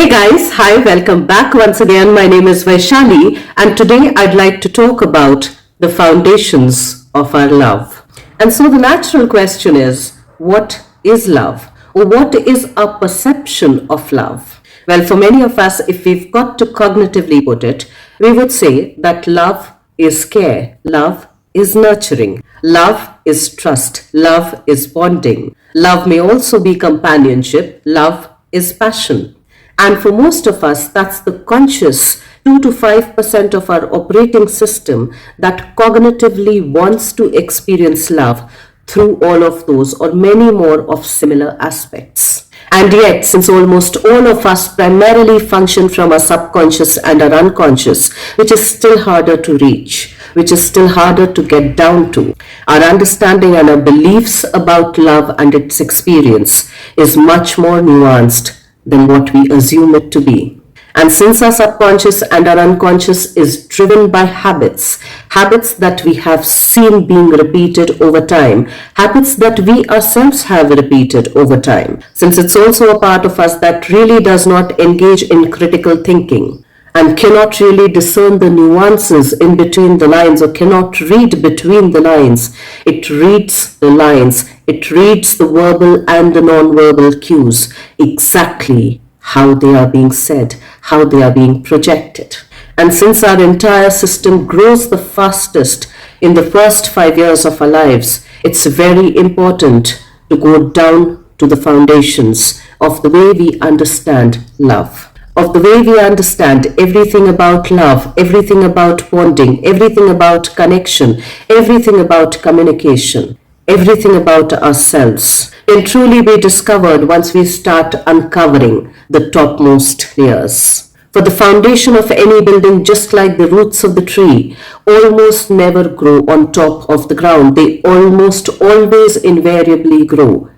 Hey guys, hi, welcome back once again. My name is Vaishali, and today I'd like to talk about the foundations of our love. And so the natural question is, what is love? Or what is our perception of love? Well, for many of us, if we've got to cognitively put it, we would say that love is care, love is nurturing, love is trust, love is bonding. Love may also be companionship, love is passion. And for most of us, that's the conscious 2 to 5% of our operating system that cognitively wants to experience love through all of those or many more of similar aspects. And yet, since almost all of us primarily function from our subconscious and our unconscious, which is still harder to reach, which is still harder to get down to, our understanding and our beliefs about love and its experience is much more nuanced than what we assume it to be. And since our subconscious and our unconscious is driven by habits, habits that we have seen being repeated over time, habits that we ourselves have repeated over time, since it's also a part of us that really does not engage in critical thinking and cannot really discern the nuances in between the lines or cannot read between the lines. It reads the lines, it reads the verbal and the non-verbal cues exactly how they are being said, how they are being projected. And since our entire system grows the fastest in the first 5 years of our lives, it's very important to go down to the foundations of the way we understand love, of the way we understand everything about love, everything about bonding, everything about connection, everything about communication, everything about ourselves can truly be discovered once we start uncovering the topmost layers. For the foundation of any building, just like the roots of the tree, almost never grow on top of the ground. They almost always invariably grow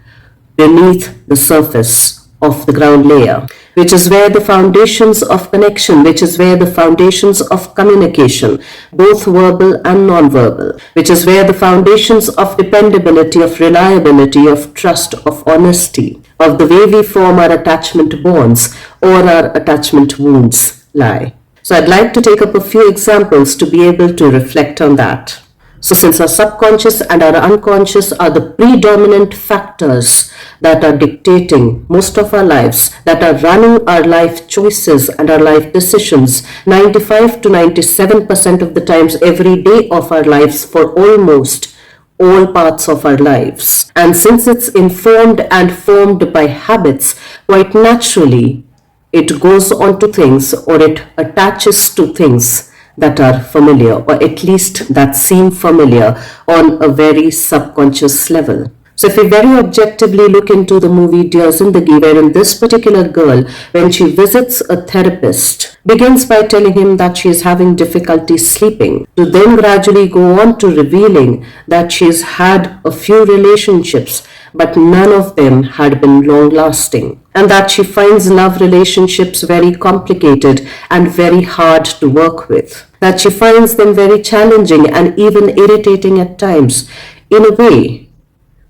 beneath the surface of the ground layer, which is where the foundations of connection, which is where the foundations of communication, both verbal and non-verbal, which is where the foundations of dependability, of reliability, of trust, of honesty, of the way we form our attachment bonds or our attachment wounds lie. So I'd like to take up a few examples to be able to reflect on that. So since our subconscious and our unconscious are the predominant factors that are dictating most of our lives, that are running our life choices and our life decisions 95 to 97% of the times every day of our lives for almost all parts of our lives. And since it's informed and formed by habits, quite naturally, it goes on to things or it attaches to things that are familiar, or at least that seem familiar on a very subconscious level. So if we very objectively look into the movie Dear Zindagi, wherein this particular girl, when she visits a therapist, begins by telling him that she is having difficulty sleeping, to then gradually go on to revealing that she's had a few relationships, but none of them had been long-lasting, and that she finds love relationships very complicated and very hard to work with, that she finds them very challenging and even irritating at times. In a way,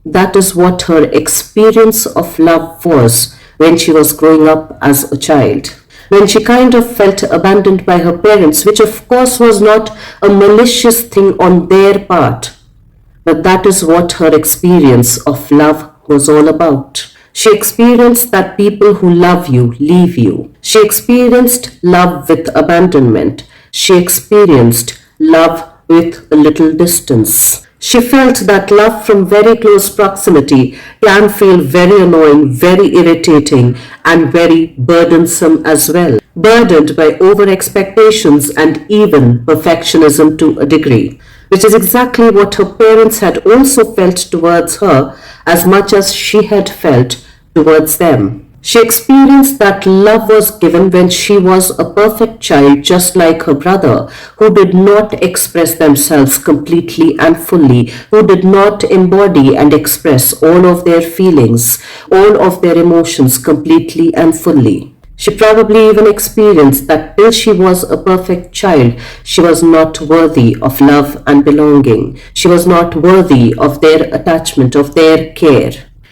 that is what her experience of love was when she was growing up as a child, when she kind of felt abandoned by her parents, which of course was not a malicious thing on their part, but that is what her experience of love was all about. She experienced that people who love you leave you. She experienced love with abandonment. She experienced love with a little distance. She felt that love from very close proximity can feel very annoying, very irritating, and very burdensome as well. Burdened by over expectations and even perfectionism to a degree, which is exactly what her parents had also felt towards her as much as she had felt towards them. She experienced that love was given when she was a perfect child, just like her brother, who did not express themselves completely and fully, who did not embody and express all of their feelings, all of their emotions completely and fully. She probably even experienced that till she was a perfect child, she was not worthy of love and belonging. She was not worthy of their attachment, of their care.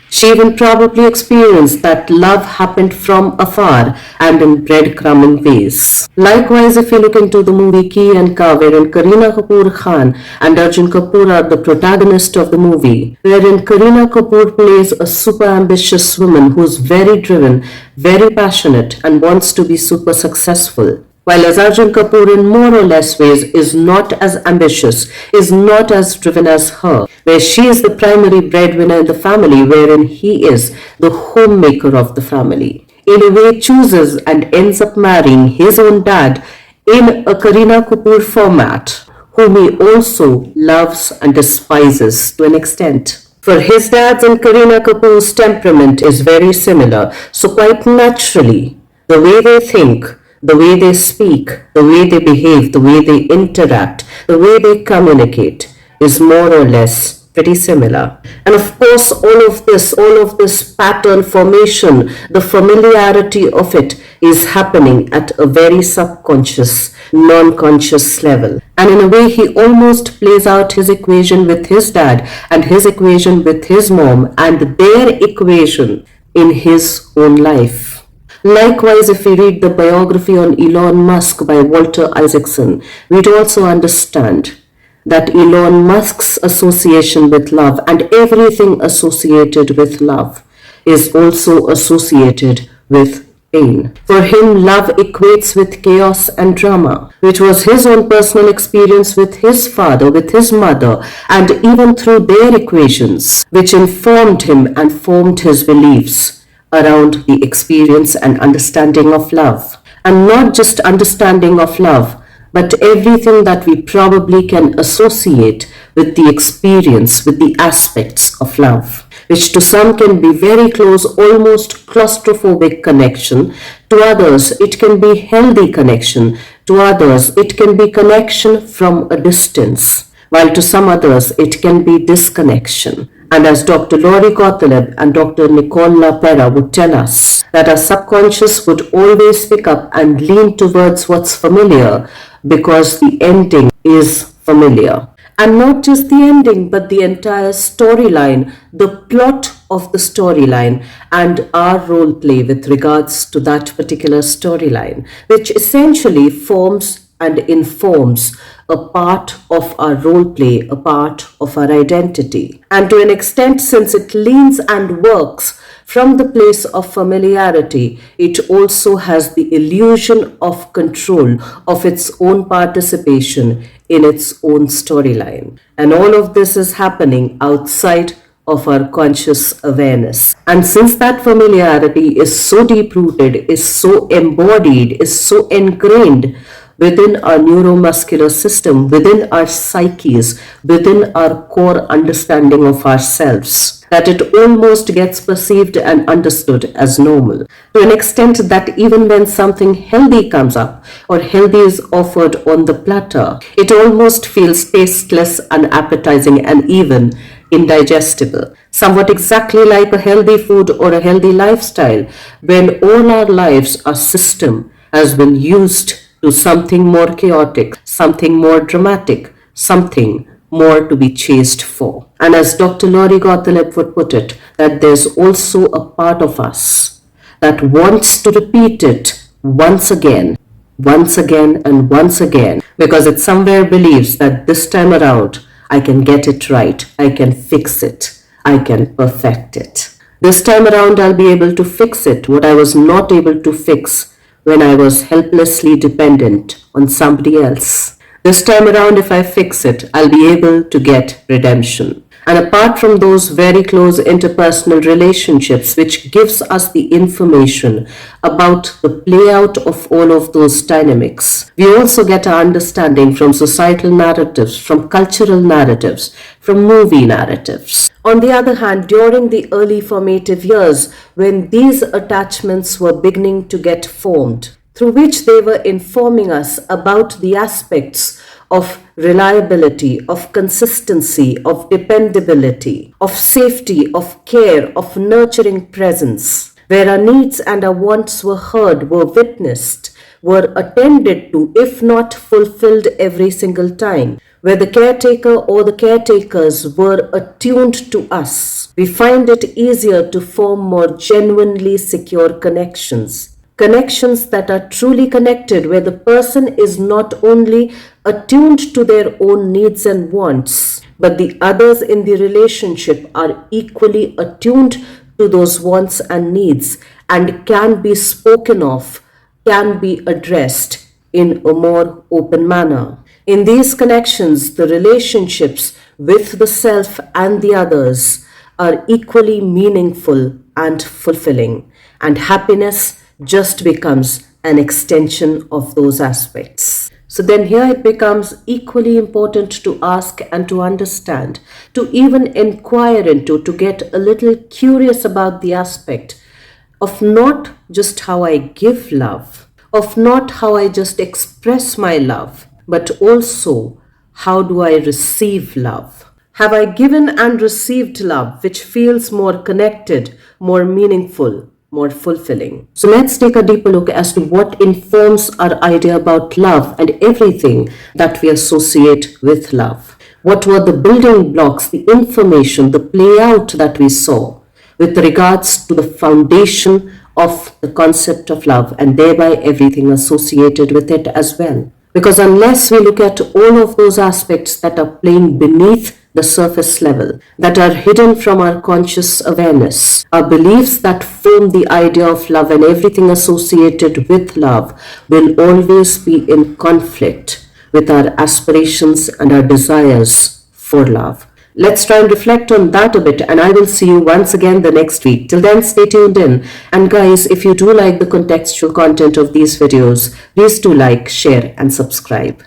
She even probably experienced that love happened from afar and in breadcrumbing ways. Likewise, if you look into the movie Ki and Ka, wherein Kareena Kapoor Khan and Arjun Kapoor are the protagonists of the movie, wherein Kareena Kapoor plays a super ambitious woman who is very driven, very passionate, and wants to be super successful. While as Arjun Kapoor in more or less ways is not as ambitious, is not as driven as her, where she is the primary breadwinner in the family, wherein he is the homemaker of the family. In a way chooses and ends up marrying his own dad in a Kareena Kapoor format, whom he also loves and despises to an extent. For his dad's and Kareena Kapoor's temperament is very similar, so quite naturally, the way they think, the way they speak, the way they behave, the way they interact, the way they communicate is more or less pretty similar. And of course, all of this pattern formation, the familiarity of it is happening at a very subconscious, non-conscious level. And in a way, he almost plays out his equation with his dad and his equation with his mom and their equation in his own life. Likewise, if we read the biography on Elon Musk by Walter Isaacson, we'd also understand that Elon Musk's association with love and everything associated with love is also associated with pain. For him, love equates with chaos and drama, which was his own personal experience with his father, with his mother, and even through their equations, which informed him and formed his beliefs around the experience and understanding of love. And not just understanding of love, but everything that we probably can associate with the experience, with the aspects of love, which to some can be very close, almost claustrophobic connection. To others, it can be healthy connection. To others, it can be connection from a distance, while to some others, it can be disconnection. And as Dr. Laurie Gottlieb and Dr. Nicole LaPera would tell us, that our subconscious would always pick up and lean towards what's familiar because the ending is familiar. And not just the ending, but the entire storyline, the plot of the storyline, and our role play with regards to that particular storyline, which essentially forms and informs a part of our role play, a part of our identity. And to an extent, since it leans and works from the place of familiarity, it also has the illusion of control of its own participation in its own storyline. And all of this is happening outside of our conscious awareness. And since that familiarity is so deep-rooted, is so embodied, is so ingrained within our neuromuscular system, within our psyches, within our core understanding of ourselves, that it almost gets perceived and understood as normal. To an extent that even when something healthy comes up or healthy is offered on the platter, it almost feels tasteless, unappetizing, and even indigestible. Somewhat exactly like a healthy food or a healthy lifestyle, when all our lives, our system has been used to something more chaotic, something more dramatic, something more to be chased for. And as Dr. Laurie Gottlieb would put it, that there's also a part of us that wants to repeat it once again, and once again, because it somewhere believes that this time around, I can get it right, I can fix it, I can perfect it. This time around, I'll be able to fix it, what I was not able to fix when I was helplessly dependent on somebody else. This time around, if I fix it, I'll be able to get redemption. And apart from those very close interpersonal relationships, which gives us the information about the play out of all of those dynamics, we also get our understanding from societal narratives, from cultural narratives, from movie narratives. On the other hand, during the early formative years, when these attachments were beginning to get formed, through which they were informing us about the aspects of reliability, of consistency, of dependability, of safety, of care, of nurturing presence, where our needs and our wants were heard, were witnessed, were attended to, if not fulfilled every single time, where the caretaker or the caretakers were attuned to us. We find it easier to form more genuinely secure connections. Connections that are truly connected, where the person is not only attuned to their own needs and wants, but the others in the relationship are equally attuned to those wants and needs and can be spoken of, can be addressed in a more open manner. In these connections, the relationships with the self and the others are equally meaningful and fulfilling, and happiness just becomes an extension of those aspects. So then here it becomes equally important to ask and to understand, to even inquire into, to get a little curious about the aspect of not just how I give love, of not how I just express my love, but also how do I receive love? Have I given and received love which feels more connected, more meaningful, more fulfilling? So let's take a deeper look as to what informs our idea about love and everything that we associate with love. What were the building blocks, the information, the play out that we saw with regards to the foundation of the concept of love and thereby everything associated with it as well? Because unless we look at all of those aspects that are playing beneath the surface level, that are hidden from our conscious awareness, our beliefs that form the idea of love and everything associated with love will always be in conflict with our aspirations and our desires for love. Let's try and reflect on that a bit, and I will see you once again the next week. Till then, stay tuned in. And guys, if you do like the contextual content of these videos, please do like, share, and subscribe.